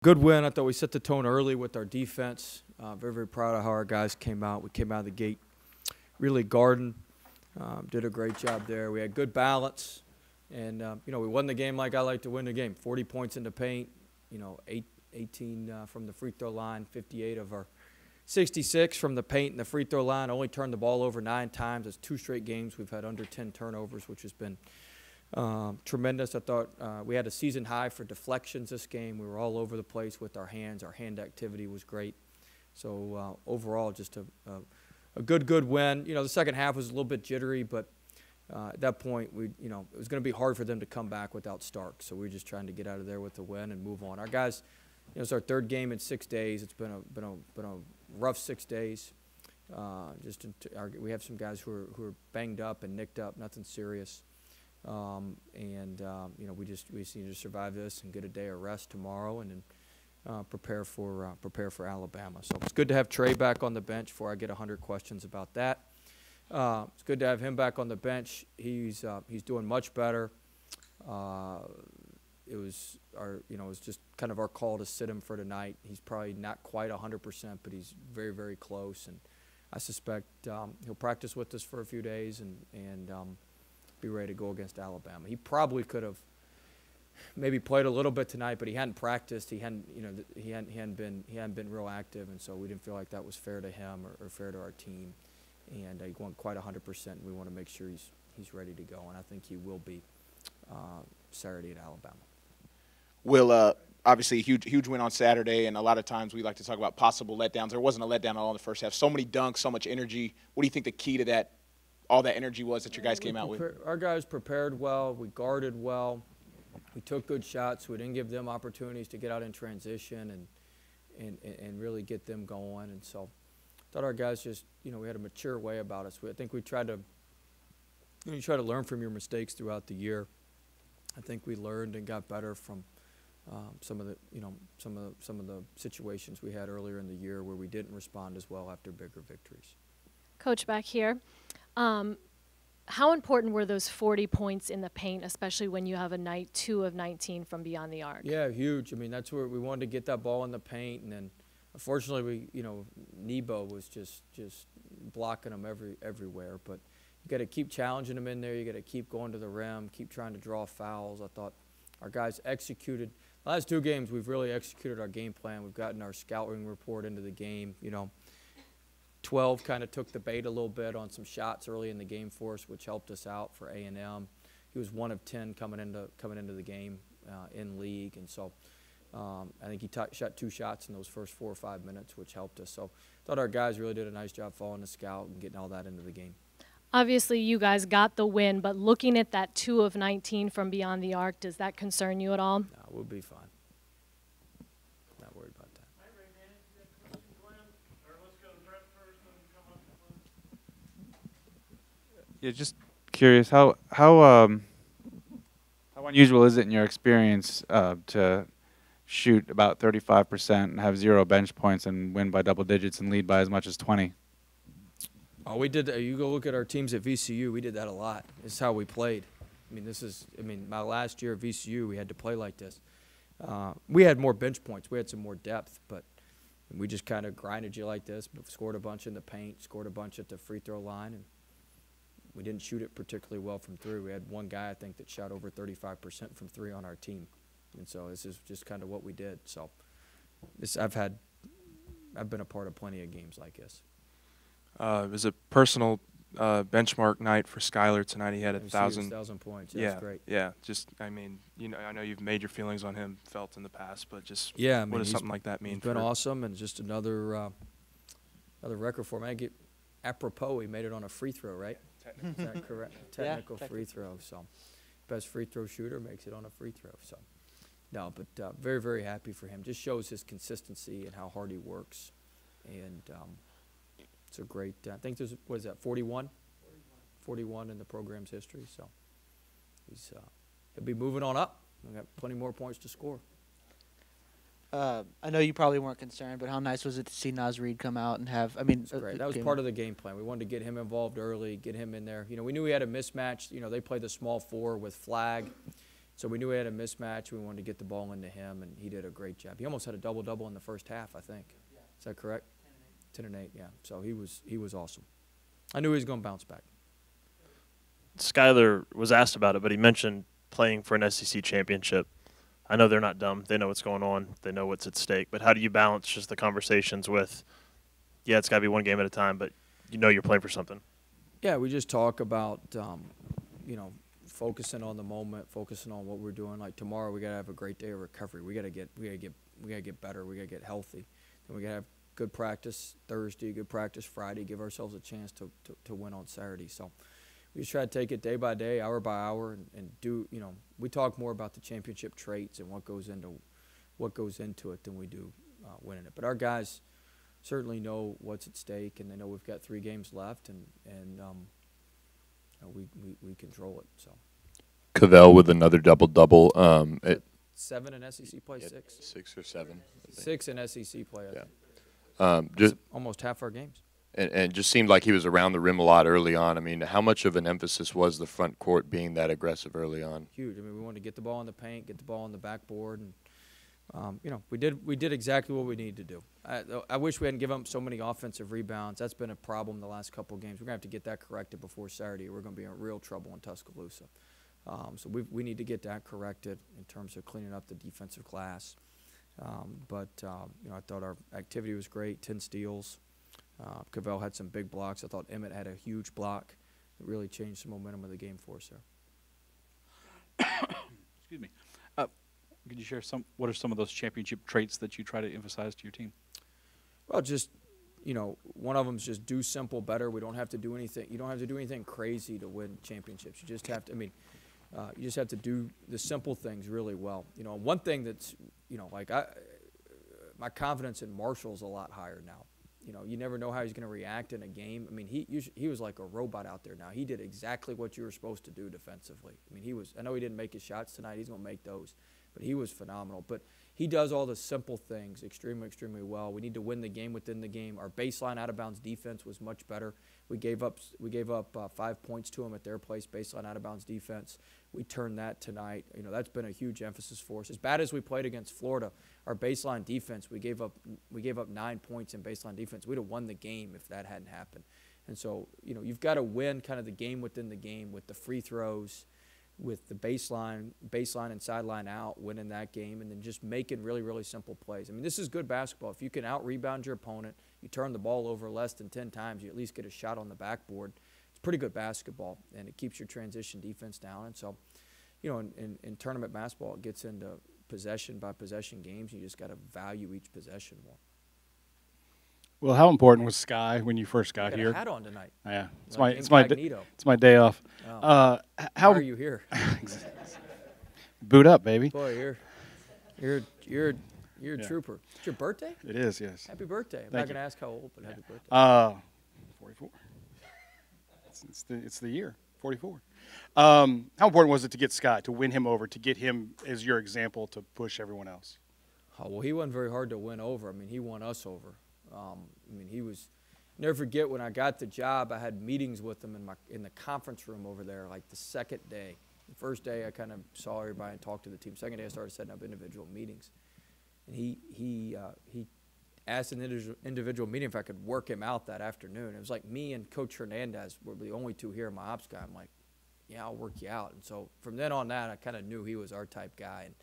Good win. I thought we set the tone early with our defense. Very, very proud of how our guys came out. We came out of the gate really guarding. Did a great job there. We had good balance. And, we won the game like I like to win the game. 40 points in the paint, 18 from the free throw line, 58 of our 66 from the paint and the free throw line. Only turned the ball over 9 times. It's 2 straight games. We've had under 10 turnovers, which has been tremendous. I thought we had a season high for deflections this game. We were all over the place with our hands. Our hand activity was great. So overall, just a good win. The second half was a little bit jittery, but at that point, it was going to be hard for them to come back without Stark. So we were just trying to get out of there with the win and move on. Our guys, it's our 3rd game in 6 days. It's been a rough 6 days. We have some guys who are banged up and nicked up, nothing serious. We just need to survive this and get a day of rest tomorrow, and then prepare for Alabama. So it's good to have Trey back on the bench before I get 100 questions about that. It's good to have him back on the bench. He's doing much better. It was just kind of our call to sit him for tonight. He's probably not quite 100%, but he's very, very close, and I suspect he'll practice with us for a few days and be ready to go against Alabama. He probably could have maybe played a little bit tonight, but he hadn't practiced. He hadn't been real active, and so we didn't feel like that was fair to him or fair to our team. And he went quite 100%. And we want to make sure he's ready to go, and I think he will be Saturday at Alabama. Will, obviously, huge win on Saturday, and a lot of times we like to talk about possible letdowns. There wasn't a letdown at all in the first half. So many dunks, so much energy. What do you think the key to that, all that energy was that your guys came out with? Our guys prepared well. We guarded well. We took good shots. We didn't give them opportunities to get out in transition and really get them going. And so I thought our guys just, we had a mature way about us. I think we tried to, you try to learn from your mistakes throughout the year. I think we learned and got better from some of the situations we had earlier in the year where we didn't respond as well after bigger victories. Coach, back here, how important were those 40 points in the paint, especially when you have a night 2 of 19 from beyond the arc? Yeah, huge. I mean, that's where we wanted to get that ball in the paint, and then unfortunately, Nebo was just blocking them everywhere. But you got to keep challenging them in there. You got to keep going to the rim, keep trying to draw fouls. I thought our guys executed. The last 2 games, we've really executed our game plan. We've gotten our scouting report into the game. 12 kind of took the bait a little bit on some shots early in the game for us, which helped us out for A&M. He was 1 of 10 coming into the game in league, and so I think he shot 2 shots in those first 4 or 5 minutes, which helped us. So I thought our guys really did a nice job following the scout and getting all that into the game. Obviously, you guys got the win, but looking at that 2 of 19 from beyond the arc, does that concern you at all? No, we'll be fine. Not worried about that. Yeah, just curious, how unusual is it in your experience to shoot about 35% and have 0 bench points and win by double digits and lead by as much as 20? Oh, we did. You go look at our teams at VCU. We did that a lot. This is how we played. My last year at VCU, we had to play like this. We had more bench points. We had some more depth, but we just kind of grinded you like this. But scored a bunch in the paint, scored a bunch at the free throw line, and we didn't shoot it particularly well from 3. We had one guy, I think, that shot over 35% from 3 on our team, and so this is just kind of what we did. So I've been a part of plenty of games like this. It was a personal benchmark night for Skylar tonight. He had 1,000 points. Yeah, that's great. Yeah. I know you've made your feelings on him felt in the past, but just what does something like that mean? He's been awesome, and just another record for him. I get apropos, he made it on a free throw, right? Is that correct? Technical free throw. So, best free throw shooter makes it on a free throw. So, no, but very, very happy for him. Just shows his consistency and how hard he works, and. It's a great, I think there's, 41? 41 in the program's history, so he'll be moving on up. We've got plenty more points to score. I know you probably weren't concerned, but how nice was it to see Naz Reid come out and have, It's great. That was part of the game plan. We wanted to get him involved early, get him in there. We knew he had a mismatch. They play the small 4 with Flag So we knew we had a mismatch. We wanted to get the ball into him, and he did a great job. He almost had a double-double in the first half, I think. Yeah. Is that correct? 10 and 8, yeah. So he was awesome. I knew he was going to bounce back. Skyler was asked about it, but he mentioned playing for an SEC championship. I know they're not dumb. They know what's going on. They know what's at stake. But how do you balance just the conversations with, yeah, it's got to be one game at a time, but you know you're playing for something? Yeah, we just talk about, focusing on the moment, focusing on what we're doing. Like tomorrow, we got to have a great day of recovery. We got to get better. We got to get healthy. Then we got to have good practice Thursday, good practice Friday. Give ourselves a chance to win on Saturday. So we just try to take it day by day, hour by hour, and do. We talk more about the championship traits and what goes into it than we do winning it. But our guys certainly know what's at stake, and they know we've got 3 games left, and we control it. So. Cavell with another double-double. 7 in SEC play, 6. 6 or 7. 6 in SEC play, I think. Just almost half our games. And just seemed like he was around the rim a lot early on. I mean, how much of an emphasis was the front court being that aggressive early on? Huge. I mean, we wanted to get the ball in the paint, get the ball on the backboard, and we did exactly what we needed to do. I wish we hadn't given up so many offensive rebounds. That's been a problem the last couple of games. We're going to have to get that corrected before Saturday. We're going to be in real trouble in Tuscaloosa. So we need to get that corrected in terms of cleaning up the defensive glass. I thought our activity was great, 10 steals. Cavell had some big blocks. I thought Emmett had a huge block that really changed the momentum of the game for us there. Excuse me. Could you share what are some of those championship traits that you try to emphasize to your team? Well, just, one of them is just do simple better. We don't have to do anything. You don't have to do anything crazy to win championships. You just have to, you just have to do the simple things really well. One thing that's, my confidence in Marshall's a lot higher now. You never know how he's going to react in a game. I mean, he was like a robot out there now. He did exactly what you were supposed to do defensively. I mean, I know he didn't make his shots tonight. He's going to make those. But he was phenomenal. But he does all the simple things extremely, extremely well. We need to win the game within the game. Our baseline out-of-bounds defense was much better. We gave up 5 points to them at their place, baseline out-of-bounds defense. We turned that tonight. That's been a huge emphasis for us. As bad as we played against Florida, our baseline defense, we gave up 9 points in baseline defense. We'd have won the game if that hadn't happened. And so, you've got to win kind of the game within the game with the free throws, with the baseline and sideline out, winning that game, and then just making really, really simple plays. I mean, this is good basketball. If you can out-rebound your opponent, you turn the ball over less than 10 times, you at least get a shot on the backboard. It's pretty good basketball, and it keeps your transition defense down. And so, in tournament basketball, it gets into possession-by-possession games. You just got to value each possession more. Well, how important was Sky when you first got here? I got a hat on tonight. Yeah, it's it's my day off. Oh. How are you here? Boot up, baby. Boy, you're a trooper. It's your birthday? It is, yes. Happy birthday. I'm not going to ask how old, but happy birthday. 44. It's the year, 44. How important was it to get Sky, to win him over, to get him as your example to push everyone else? Oh, well, he wasn't very hard to win over. I mean, he won us over. He was. Never forget when I got the job, I had meetings with him in the conference room over there, like the second day. The first day I kind of saw everybody and talked to the team. Second day I started setting up individual meetings, and he asked an individual meeting if I could work him out that afternoon. It was like me and Coach Hernandez were the only two here in my ops guy. I'm like, yeah, I'll work you out. And so from then on that, I kind of knew he was our type guy. And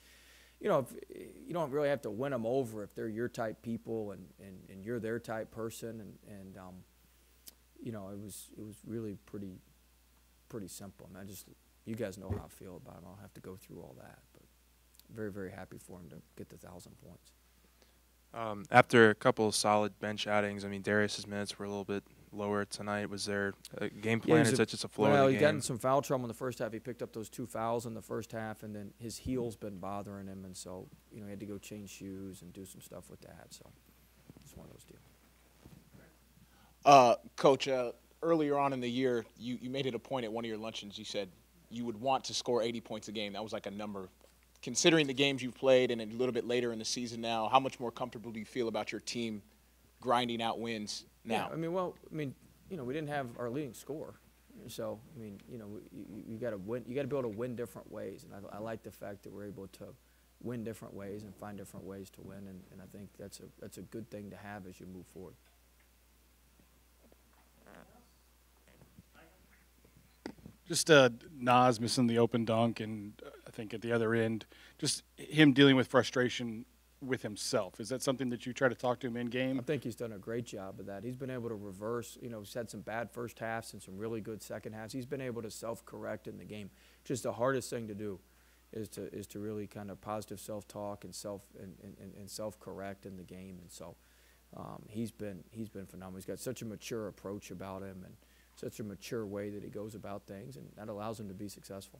if you don't really have to win them over if they're your type people and you're their type person, and it was really pretty simple. I mean, you guys know how I feel about him. I don't have to go through all that, but very, very happy for him to get the 1,000 points. After a couple of solid bench outings, I mean, Darius's minutes were a little bit lower tonight. Was there a game plan, or is that just a flow of the game? Well, he got in some foul trouble in the first half. He picked up those 2 fouls in the first half, and then his heel's been bothering him, and so he had to go change shoes and do some stuff with that. So it's one of those deals. Coach, earlier on in the year, you made it a point at one of your luncheons. You said you would want to score 80 points a game. That was like a number. Considering the games you've played and a little bit later in the season now, how much more comfortable do you feel about your team grinding out wins now? Yeah, we didn't have our leading scorer. So, I mean, you know, you got to win. You got to be able to win different ways, and I like the fact that we're able to win different ways and find different ways to win, and I think that's a good thing to have as you move forward. Just Nas missing the open dunk, and I think at the other end, just him dealing with frustration with himself. Is that something that you try to talk to him in game? I think he's done a great job of that. He's been able to reverse, you know, he's had some bad first halves and some really good second halves. He's been able to self-correct in the game. Just the hardest thing to do is to really kind of positive self-talk and self-correct in the game. And so he's been phenomenal. He's got such a mature approach about him and such a mature way that he goes about things, and that allows him to be successful.